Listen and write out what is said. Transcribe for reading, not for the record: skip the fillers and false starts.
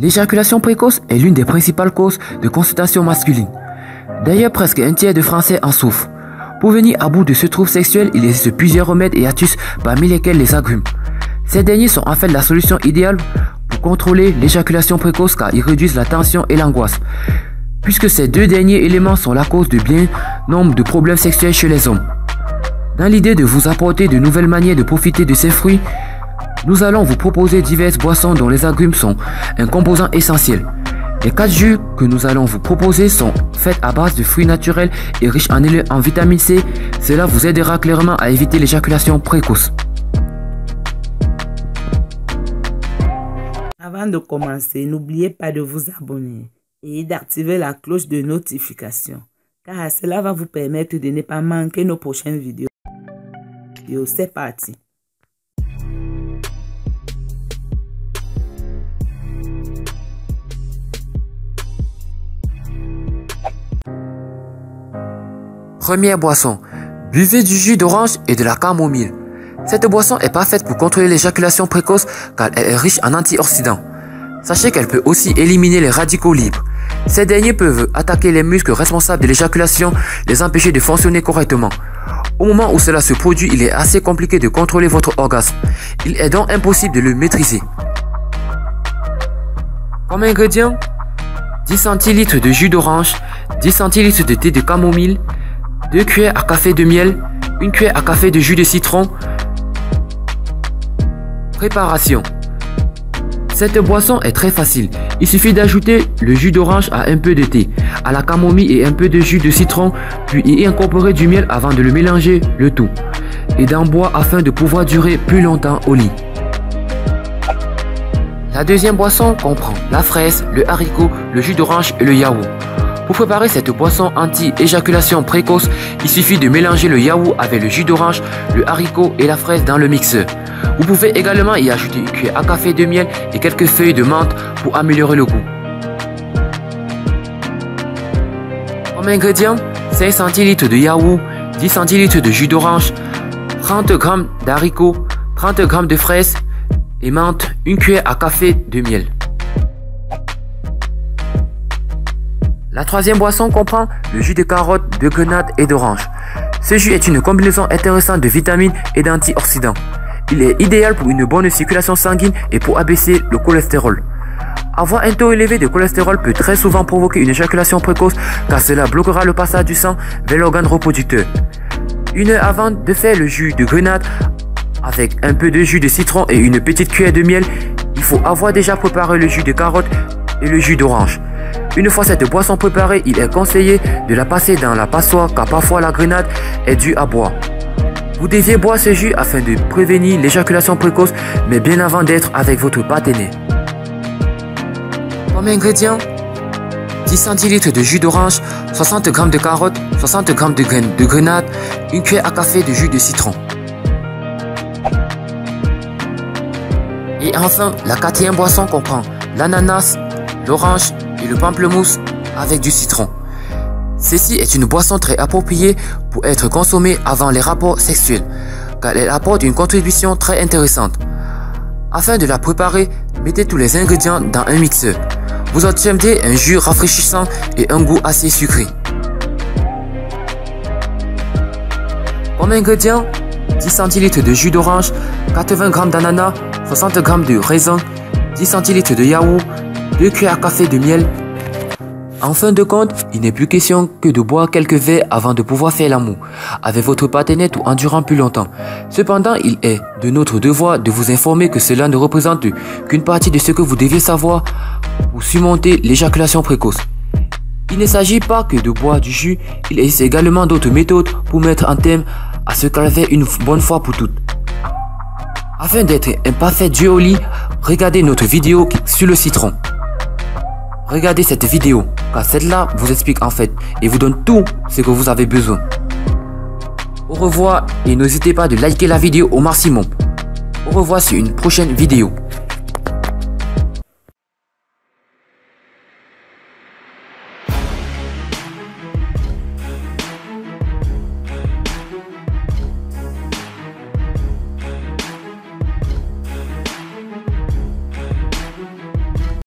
L'éjaculation précoce est l'une des principales causes de consultation masculine. D'ailleurs, presque un tiers de Français en souffrent. Pour venir à bout de ce trouble sexuel, il existe plusieurs remèdes et astuces parmi lesquels les agrumes. Ces derniers sont en fait la solution idéale pour contrôler l'éjaculation précoce car ils réduisent la tension et l'angoisse. Puisque ces deux derniers éléments sont la cause de bien nombre de problèmes sexuels chez les hommes. Dans l'idée de vous apporter de nouvelles manières de profiter de ces fruits, nous allons vous proposer diverses boissons dont les agrumes sont un composant essentiel. Les 4 jus que nous allons vous proposer sont faits à base de fruits naturels et riches en vitamine C. Cela vous aidera clairement à éviter l'éjaculation précoce. Avant de commencer, n'oubliez pas de vous abonner et d'activer la cloche de notification, car cela va vous permettre de ne pas manquer nos prochaines vidéos. C'est parti! Première boisson, buvez du jus d'orange et de la camomille. Cette boisson est parfaite pour contrôler l'éjaculation précoce car elle est riche en antioxydants. Sachez qu'elle peut aussi éliminer les radicaux libres. Ces derniers peuvent attaquer les muscles responsables de l'éjaculation, les empêcher de fonctionner correctement. Au moment où cela se produit, il est assez compliqué de contrôler votre orgasme. Il est donc impossible de le maîtriser. Comme ingrédients, 10 centilitres de jus d'orange, 10 centilitres de thé de camomille, 2 cuillères à café de miel, 1 cuillère à café de jus de citron. Préparation. Cette boisson est très facile. Il suffit d'ajouter le jus d'orange à un peu de thé, à la camomille et un peu de jus de citron, puis y incorporer du miel avant de le mélanger le tout, et d'en boire afin de pouvoir durer plus longtemps au lit. La deuxième boisson comprend la fraise, le haricot, le jus d'orange et le yaourt. Pour préparer cette boisson anti-éjaculation précoce, il suffit de mélanger le yaourt avec le jus d'orange, le haricot et la fraise dans le mixeur. Vous pouvez également y ajouter une cuillère à café de miel et quelques feuilles de menthe pour améliorer le goût. Comme ingrédients, 5 centilitres de yaourt, 10 centilitres de jus d'orange, 30 g d'haricots, 30 g de fraises et menthe, 1 cuillère à café de miel. La troisième boisson comprend le jus de carotte, de grenade et d'orange. Ce jus est une combinaison intéressante de vitamines et d'antioxydants. Il est idéal pour une bonne circulation sanguine et pour abaisser le cholestérol. Avoir un taux élevé de cholestérol peut très souvent provoquer une éjaculation précoce car cela bloquera le passage du sang vers l'organe reproducteur. 1 heure avant de faire le jus de grenade avec un peu de jus de citron et une petite cuillère de miel, il faut avoir déjà préparé le jus de carotte et le jus d'orange. Une fois cette boisson préparée, il est conseillé de la passer dans la passoire car parfois la grenade est due à boire. Vous deviez boire ce jus afin de prévenir l'éjaculation précoce, mais bien avant d'être avec votre partenaire. Comme ingrédients, 10 centilitres de jus d'orange, 60 g de carottes, 60 g de graines de grenade, 1 cuillère à café de jus de citron. Et enfin, la quatrième boisson comprend l'ananas, l'orange et le pamplemousse avec du citron. Ceci est une boisson très appropriée pour être consommée avant les rapports sexuels, car elle apporte une contribution très intéressante. Afin de la préparer, mettez tous les ingrédients dans un mixeur. Vous obtiendrez un jus rafraîchissant et un goût assez sucré. Comme ingrédients, 10 centilitres de jus d'orange, 80 g d'ananas, 60 g de raisin, 10 centilitres de yaourt, 2 cuillères à café de miel. En fin de compte, il n'est plus question que de boire quelques verres avant de pouvoir faire l'amour avec votre partenaire tout en durant plus longtemps. Cependant, il est de notre devoir de vous informer que cela ne représente qu'une partie de ce que vous devez savoir pour surmonter l'éjaculation précoce. Il ne s'agit pas que de boire du jus, il existe également d'autres méthodes pour mettre un terme à ce calvaire une bonne fois pour toutes. Afin d'être un parfait duo au lit, regardez notre vidéo sur le citron. Regardez cette vidéo, car celle-là vous explique en fait et vous donne tout ce que vous avez besoin. Au revoir et n'hésitez pas de liker la vidéo au maximum. Au revoir sur une prochaine vidéo.